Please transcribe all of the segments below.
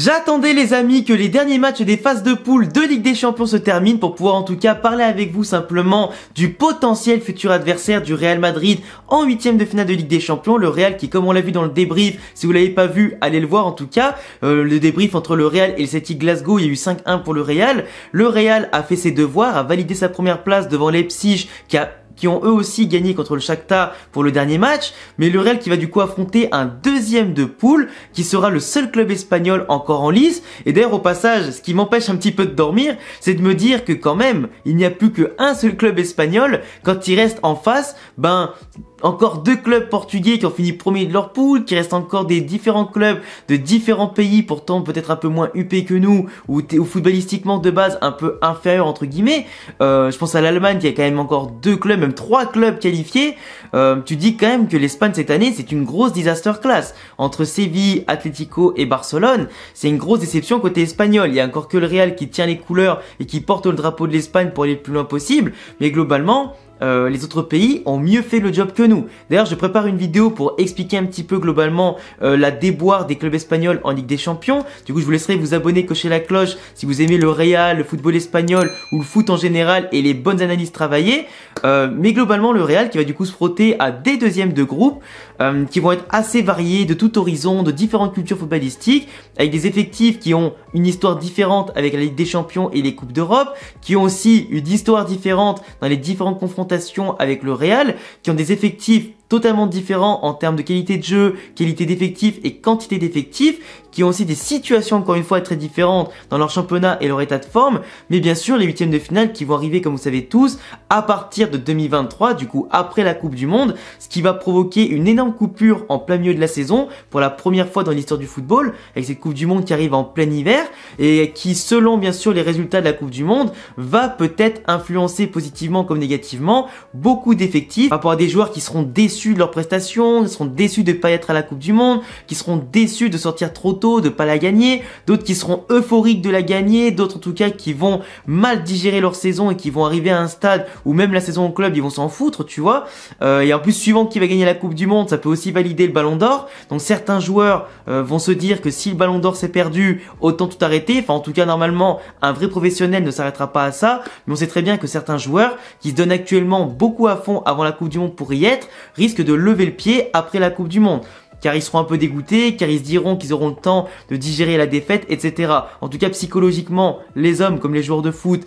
J'attendais les amis que les derniers matchs des phases de poule de Ligue des Champions se terminent pour pouvoir en tout cas parler avec vous simplement du potentiel futur adversaire du Real Madrid en huitième de finale de Ligue des Champions. Le Real qui, comme on l'a vu dans le débrief, si vous l'avez pas vu, allez le voir en tout cas, le débrief entre le Real et le Celtic Glasgow, il y a eu 5-1 pour le Real. Le Real a fait ses devoirs, a validé sa première place devant Leipzig qui ont eux aussi gagné contre le Shakhtar pour le dernier match, mais le Real qui va du coup affronter un deuxième de poule qui sera le seul club espagnol encore en lice. Et d'ailleurs au passage, ce qui m'empêche un petit peu de dormir, c'est de me dire que quand même, il n'y a plus qu'un seul club espagnol. Quand il reste en face, encore deux clubs portugais qui ont fini premier de leur poule, qui restent encore des différents clubs de différents pays, pourtant peut-être un peu moins huppés que nous, ou footballistiquement de base un peu inférieurs entre guillemets. Je pense à l'Allemagne qui a quand même encore deux clubs, même trois clubs qualifiés. Tu dis quand même que l'Espagne cette année c'est une grosse disaster class. Entre Séville, Atlético et Barcelone, c'est une grosse déception côté espagnol. Il y a encore que le Real qui tient les couleurs et qui porte le drapeau de l'Espagne pour aller le plus loin possible, mais globalement les autres pays ont mieux fait le job que nous. D'ailleurs, je prépare une vidéo pour expliquer un petit peu globalement la déboire des clubs espagnols en Ligue des Champions. Du coup, je vous laisserai vous abonner, cocher la cloche si vous aimez le Real, le football espagnol ou le foot en général et les bonnes analyses travaillées. Mais globalement, le Real qui va du coup se frotter à des deuxièmes de groupe qui vont être assez variés, de tout horizon, de différentes cultures footballistiques, avec des effectifs qui ont une histoire différente avec la Ligue des Champions et les Coupes d'Europe, qui ont aussi une histoire différente dans les différentes confrontations avec le Real, qui ont des effectifs totalement différents en termes de qualité de jeu, qualité d'effectifs et quantité d'effectifs, qui ont aussi des situations encore une fois très différentes dans leur championnat et leur état de forme, mais bien sûr les huitièmes de finale qui vont arriver comme vous savez tous à partir de 2023, du coup après la Coupe du Monde, ce qui va provoquer une énorme coupure en plein milieu de la saison pour la première fois dans l'histoire du football, avec cette Coupe du Monde qui arrive en plein hiver et qui selon bien sûr les résultats de la Coupe du Monde va peut-être influencer positivement comme négativement beaucoup d'effectifs par rapport à des joueurs qui seront déçus de leurs prestations, qui seront déçus de ne pas être à la Coupe du Monde, qui seront déçus de sortir trop tôt, de pas la gagner, d'autres qui seront euphoriques de la gagner, d'autres en tout cas qui vont mal digérer leur saison et qui vont arriver à un stade où même la saison au club ils vont s'en foutre, tu vois. Et en plus suivant qui va gagner la Coupe du Monde, ça peut aussi valider le Ballon d'Or. Donc certains joueurs vont se dire que si le Ballon d'Or s'est perdu, autant tout arrêter. Enfin en tout cas normalement un vrai professionnel ne s'arrêtera pas à ça, mais on sait très bien que certains joueurs qui se donnent actuellement beaucoup à fond avant la Coupe du Monde pour y être risquent de lever le pied après la Coupe du Monde, car ils seront un peu dégoûtés, car ils se diront qu'ils auront le temps de digérer la défaite, etc. En tout cas, psychologiquement, les hommes comme les joueurs de foot,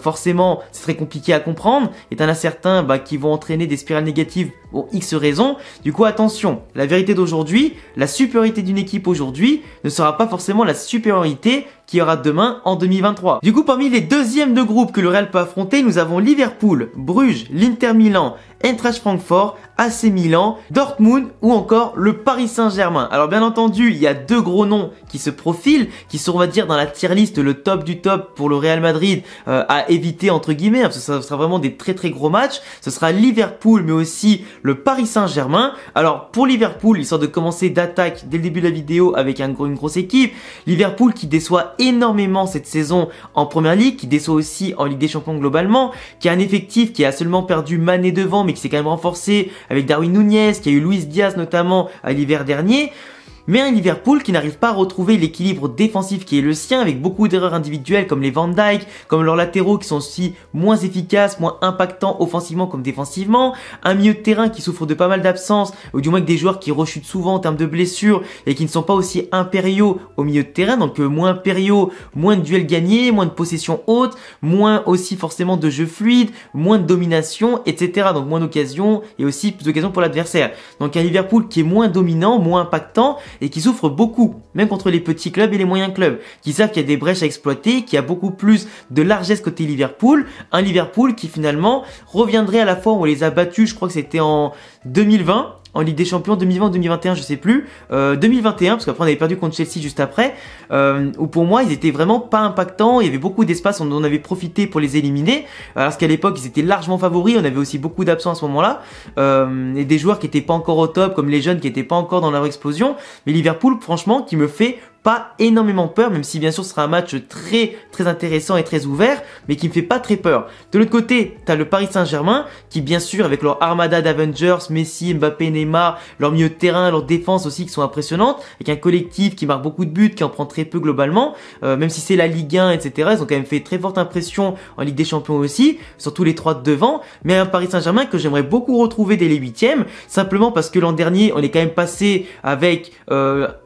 forcément, c'est très compliqué à comprendre. Et t'en as certains qui vont entraîner des spirales négatives pour X raisons. Du coup, attention, la vérité d'aujourd'hui, la supériorité d'une équipe aujourd'hui ne sera pas forcément la supériorité qu'il y aura demain en 2023. Du coup, parmi les deuxièmes de groupe que le Real peut affronter, nous avons Liverpool, Bruges, l'Inter Milan, Eintracht Francfort, AC Milan, Dortmund ou encore le Paris Saint-Germain. Alors bien entendu, il y a deux gros noms qui se profilent, qui sont on va dire dans la tier list le top du top pour le Real Madrid à éviter entre guillemets, parce que ça sera vraiment des très très gros matchs. Ce sera Liverpool mais aussi le Paris Saint-Germain. Alors pour Liverpool, histoire de commencer d'attaque dès le début de la vidéo avec une grosse équipe, Liverpool qui déçoit énormément cette saison en Première Ligue, qui déçoit aussi en Ligue des Champions globalement, qui a un effectif qui a seulement perdu Mané devant mais qui s'est quand même renforcé avec Darwin Núñez, qui a eu Luis Diaz notamment à l'hiver dernier. Mais un Liverpool qui n'arrive pas à retrouver l'équilibre défensif qui est le sien, avec beaucoup d'erreurs individuelles comme les Van Dijk, comme leurs latéraux qui sont aussi moins efficaces, moins impactants offensivement comme défensivement, un milieu de terrain qui souffre de pas mal d'absences, ou du moins que des joueurs qui rechutent souvent en termes de blessures et qui ne sont pas aussi impériaux au milieu de terrain, donc moins impériaux, moins de duels gagnés, moins de possessions hautes, moins aussi forcément de jeu fluide, moins de domination, etc. Donc moins d'occasions et aussi plus d'occasions pour l'adversaire. Donc un Liverpool qui est moins dominant, moins impactant, et qui souffre beaucoup, même contre les petits clubs et les moyens clubs, qui savent qu'il y a des brèches à exploiter, qu'il y a beaucoup plus de largesse côté Liverpool, un Liverpool qui finalement reviendrait à la fois où on les a battus, je crois que c'était en 2020, en Ligue des Champions 2020 ou 2021, je sais plus, 2021 parce qu'après on avait perdu contre Chelsea juste après, où pour moi ils étaient vraiment pas impactants, il y avait beaucoup d'espace, on avait profité pour les éliminer, alors qu'à l'époque ils étaient largement favoris, on avait aussi beaucoup d'absents à ce moment-là, et des joueurs qui étaient pas encore au top, comme les jeunes qui étaient pas encore dans leur explosion, mais Liverpool franchement qui me fait pas énormément peur, même si bien sûr ce sera un match très intéressant et très ouvert, mais qui me fait pas très peur. De l'autre côté, t'as le Paris Saint-Germain, qui bien sûr avec leur armada d'Avengers, Messi, Mbappé, Neymar, leur milieu de terrain, leur défense aussi qui sont impressionnantes, avec un collectif qui marque beaucoup de buts, qui en prend très peu globalement, même si c'est la Ligue 1, etc. Ils ont quand même fait très forte impression en Ligue des Champions aussi, surtout les trois de devant, mais un Paris Saint-Germain que j'aimerais beaucoup retrouver dès les huitièmes, simplement parce que l'an dernier, on est quand même passé avec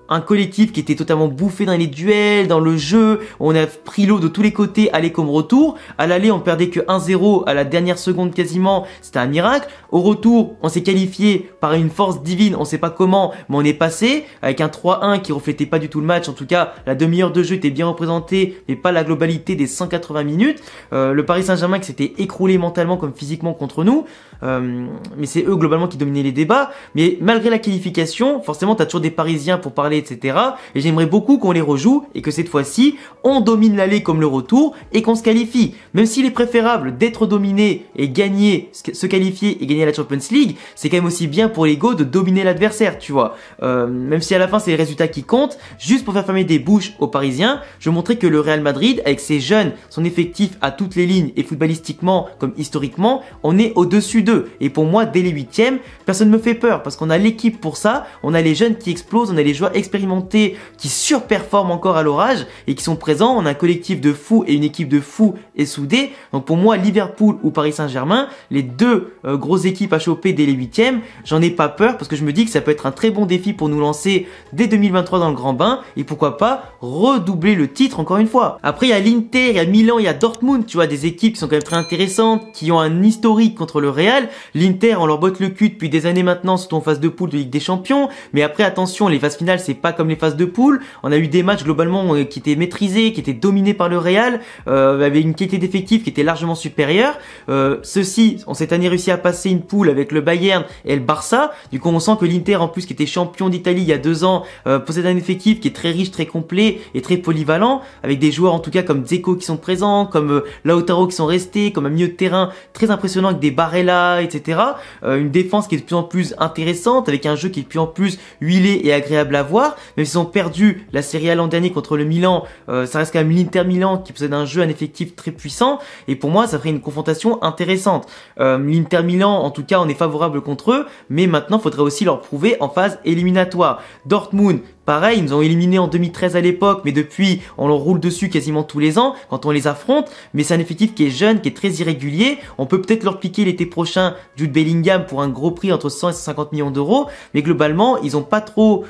un collectif qui était totalement bouffé dans les duels, dans le jeu, on a pris l'eau de tous les côtés, aller comme retour. À l'aller, on perdait que 1-0 à la dernière seconde quasiment, c'était un miracle. Au retour, on s'est qualifié par une force divine, on sait pas comment, mais on est passé avec un 3-1 qui reflétait pas du tout le match. En tout cas, la demi-heure de jeu était bien représentée, mais pas la globalité des 180 minutes. Le Paris Saint-Germain qui s'était écroulé mentalement comme physiquement contre nous, mais c'est eux globalement qui dominaient les débats. Mais malgré la qualification, forcément, t'as toujours des Parisiens pour parler, etc. Et j'aimerais beaucoup qu'on les rejoue et que cette fois-ci, on domine l'aller comme le retour et qu'on se qualifie. Même s'il est préférable d'être dominé et gagner, se qualifier et gagner la Champions League, c'est quand même aussi bien pour l'ego de dominer l'adversaire, tu vois. Même si à la fin, c'est les résultats qui comptent, juste pour faire fermer des bouches aux Parisiens, je montrais que le Real Madrid, avec ses jeunes, son effectif à toutes les lignes et footballistiquement comme historiquement, on est au-dessus d'eux. Et pour moi, dès les huitièmes, personne ne me fait peur parce qu'on a l'équipe pour ça, on a les jeunes qui explosent, on a les joueurs expérimentés qui surperforment encore à l'orage et qui sont présents. On a un collectif de fous et une équipe de fous et soudée. Donc pour moi, Liverpool ou Paris Saint-Germain, les deux grosses équipes à choper dès les huitièmes, j'en ai pas peur parce que je me dis que ça peut être un très bon défi pour nous lancer dès 2023 dans le grand bain et pourquoi pas redoubler le titre encore une fois. Après, il y a l'Inter, il y a Milan, il y a Dortmund, tu vois, des équipes qui sont quand même très intéressantes, qui ont un historique contre le Real. L'Inter, on leur botte le cul depuis des années maintenant, surtout en phase de poule de Ligue des Champions. Mais après, attention, les phases finales, c'est pas comme les phases de poule. On a eu des matchs globalement qui étaient maîtrisés, qui étaient dominés par le Real, avec une qualité d'effectif qui était largement supérieure. Ceux-ci ont cette année réussi à passer une poule avec le Bayern et le Barça. Du coup, on sent que l'Inter, en plus, qui était champion d'Italie il y a 2 ans, possède un effectif qui est très riche, très complet et très polyvalent, avec des joueurs en tout cas comme Dzeko qui sont présents, comme Lautaro qui sont restés, comme un milieu de terrain très impressionnant avec des Barella, etc. Une défense qui est de plus en plus intéressante, avec un jeu qui est de plus en plus huilé et agréable à voir. Même s'ils ont perdu la Serie A l'an dernier contre le Milan, ça reste quand même l'Inter Milan qui possède un jeu, un effectif très puissant. Et pour moi, ça ferait une confrontation intéressante. L'Inter Milan, en tout cas, on est favorable contre eux, mais maintenant, il faudrait aussi leur prouver en phase éliminatoire. Dortmund, pareil, ils nous ont éliminés en 2013 à l'époque, mais depuis, on leur roule dessus quasiment tous les ans quand on les affronte. Mais c'est un effectif qui est jeune, qui est très irrégulier. On peut peut-être leur piquer l'été prochain Jude Bellingham pour un gros prix entre 100 et 150 millions d'euros. Mais globalement, ils ont pas trop,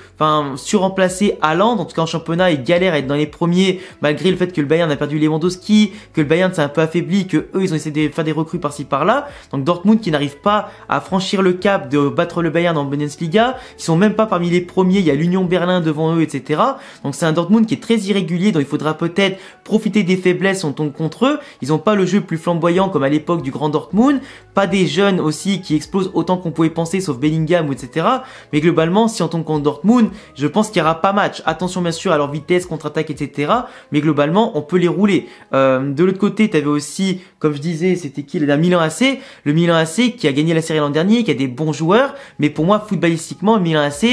surremplacé Haaland. En tout cas, en championnat, ils galèrent à être dans les premiers, malgré le fait que le Bayern a perdu Lewandowski, que le Bayern s'est un peu affaibli, que eux, ils ont essayé de faire des recrues par-ci par-là. Donc Dortmund qui n'arrive pas à franchir le cap de battre le Bayern en Bundesliga, qui sont même pas parmi les premiers. Il y a l'Union Berlin devant eux, etc. Donc c'est un Dortmund qui est très irrégulier, dont il faudra peut-être profiter des faiblesses si on tombe contre eux. Ils ont pas le jeu plus flamboyant comme à l'époque du grand Dortmund, pas des jeunes aussi qui explosent autant qu'on pouvait penser, sauf Bellingham, etc. Mais globalement, si on tombe contre Dortmund, je pense qu'il y aura pas match. Attention bien sûr à leur vitesse, contre-attaque, etc. Mais globalement, on peut les rouler. De l'autre côté, tu avais aussi, comme je disais, c'était qui? Le Milan AC. Le Milan AC qui a gagné la série l'an dernier, qui a des bons joueurs. Mais pour moi, footballistiquement, le Milan AC,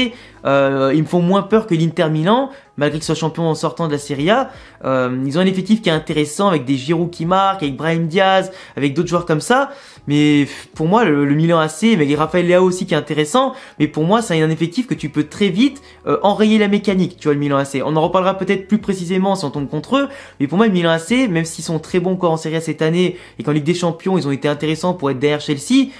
ils me font moins peur que l'Inter Milan, malgré qu'ils soient champions en sortant de la Serie A. Ils ont un effectif qui est intéressant, avec des Giroud qui marquent, avec Brahim Diaz, avec d'autres joueurs comme ça. Mais pour moi, le Milan AC, mais Raphaël Leao aussi qui est intéressant. Mais pour moi, c'est un effectif que tu peux très vite enrayer la mécanique, tu vois, le Milan AC. On en reparlera peut-être plus précisément si on tombe contre eux. Mais pour moi, le Milan AC, même s'ils sont très bons encore en Serie A cette année, et qu'en Ligue des Champions, ils ont été intéressants pour être derrière Chelsea,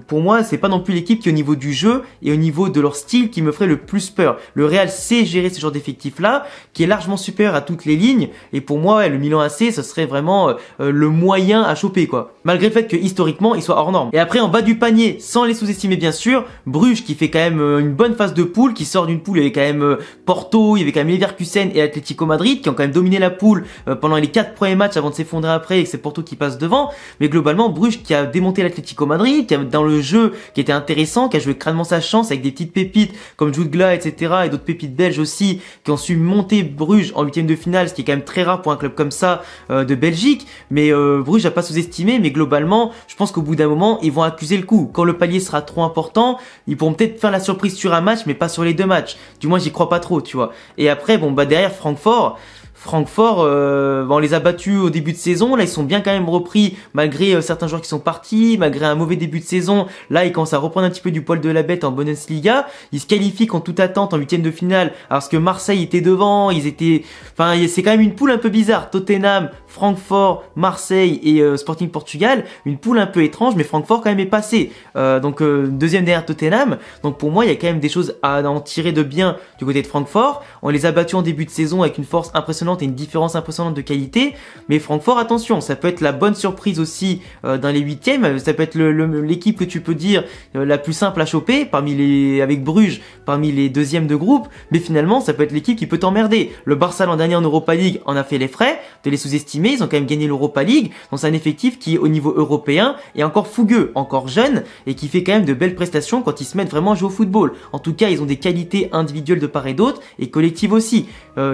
pour moi, c'est pas non plus l'équipe qui, au niveau du jeu et au niveau de leur style, qui me ferait le plus peur. Le Real sait gérer ce genre d'effectif-là, qui est largement supérieur à toutes les lignes. Et pour moi, ouais, le Milan AC, ce serait vraiment le moyen à choper, quoi. Malgré le fait que historiquement, il soit hors norme. Et après, en bas du panier, sans les sous-estimer bien sûr, Bruges qui fait quand même une bonne phase de poule, qui sort d'une poule, il y avait quand même Porto, il y avait quand même Leverkusen et Atlético Madrid, qui ont quand même dominé la poule pendant les 4 premiers matchs avant de s'effondrer après, et que c'est Porto qui passe devant. Mais globalement, Bruges qui a démonté l'Atlético Madrid, qui a dans le jeu, qui était intéressant, qui a joué crânement sa chance avec des petites pépites comme Jude Gla, etc. et d'autres pépites belges aussi qui ont su monter Bruges en huitième de finale, ce qui est quand même très rare pour un club comme ça de Belgique. Mais Bruges n'a pas sous-estimé, mais globalement, je pense qu'au bout d'un moment, ils vont accuser le coup. Quand le palier sera trop important, ils pourront peut-être faire la surprise sur un match, mais pas sur les deux matchs. Du moins, j'y crois pas trop, tu vois. Et après, bon, bah derrière Francfort, on les a battus au début de saison. Là, ils sont bien quand même repris malgré certains joueurs qui sont partis, malgré un mauvais début de saison. Là, ils commencent à reprendre un petit peu du poil de la bête en Bundesliga. Ils se qualifient en toute attente en huitième de finale, alors que Marseille était devant. Enfin, c'est quand même une poule un peu bizarre. Tottenham, Francfort, Marseille et Sporting Portugal. Une poule un peu étrange, mais Francfort quand même est passé. Deuxième derrière Tottenham. Donc pour moi, il y a quand même des choses à en tirer de bien du côté de Francfort. On les a battus en début de saison avec une force impressionnante et une différence impressionnante de qualité, mais Francfort, attention, ça peut être la bonne surprise aussi dans les huitièmes, ça peut être l'équipe que tu peux dire la plus simple à choper avec Bruges parmi les deuxièmes de groupe, mais finalement ça peut être l'équipe qui peut t'emmerder. Le Barça l'an dernier en Europa League en a fait les frais, de les sous-estimer, ils ont quand même gagné l'Europa League, donc c'est un effectif qui au niveau européen est encore fougueux, encore jeune et qui fait quand même de belles prestations quand ils se mettent vraiment à jouer au football. En tout cas, ils ont des qualités individuelles de part et d'autre et collectives aussi,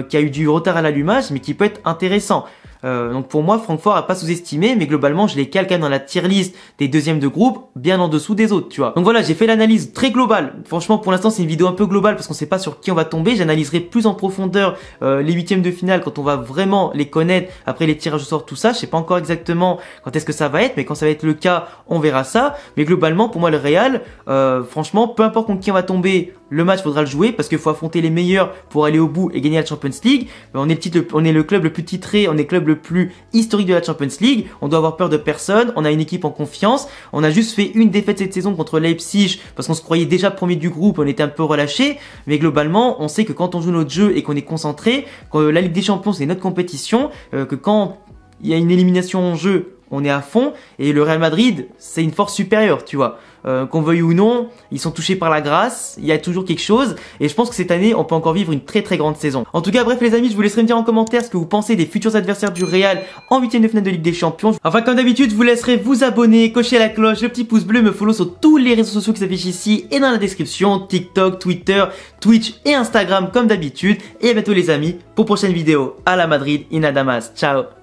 qui a eu du retard à l'allumage, mais qui peut être intéressant. Donc pour moi, Francfort a pas sous-estimé, mais globalement, je les cale quand même dans la tier list des deuxièmes de groupe, bien en dessous des autres, tu vois. Donc voilà, j'ai fait l'analyse très globale. Franchement, pour l'instant, c'est une vidéo un peu globale parce qu'on sait pas sur qui on va tomber. J'analyserai plus en profondeur les huitièmes de finale quand on va vraiment les connaître après les tirages au sort, tout ça. Je sais pas encore exactement quand est-ce que ça va être, mais quand ça va être le cas, on verra ça. Mais globalement, pour moi, le Real, franchement, peu importe contre qui on va tomber, le match faudra le jouer parce qu'il faut affronter les meilleurs pour aller au bout et gagner la Champions League. On est le club le plus titré, on est le club le plus historique de la Champions League. On doit avoir peur de personne. On a une équipe en confiance. On a juste fait une défaite cette saison contre Leipzig parce qu'on se croyait déjà premier du groupe. On était un peu relâché. Mais globalement, on sait que quand on joue notre jeu et qu'on est concentré, quand la Ligue des Champions c'est notre compétition, que quand il y a une élimination en jeu, on est à fond. Et le Real Madrid, c'est une force supérieure, tu vois. Qu'on veuille ou non, ils sont touchés par la grâce, il y a toujours quelque chose, et je pense que cette année, on peut encore vivre une très très grande saison. En tout cas, bref les amis, je vous laisserai me dire en commentaire ce que vous pensez des futurs adversaires du Real en huitième de finale de Ligue des Champions. Enfin, comme d'habitude, je vous laisserai vous abonner, cocher la cloche, le petit pouce bleu, me follow sur tous les réseaux sociaux qui s'affichent ici et dans la description, TikTok, Twitter, Twitch et Instagram comme d'habitude. Et à bientôt les amis, pour prochaine vidéo. À la Madrid, in Adamas, ciao.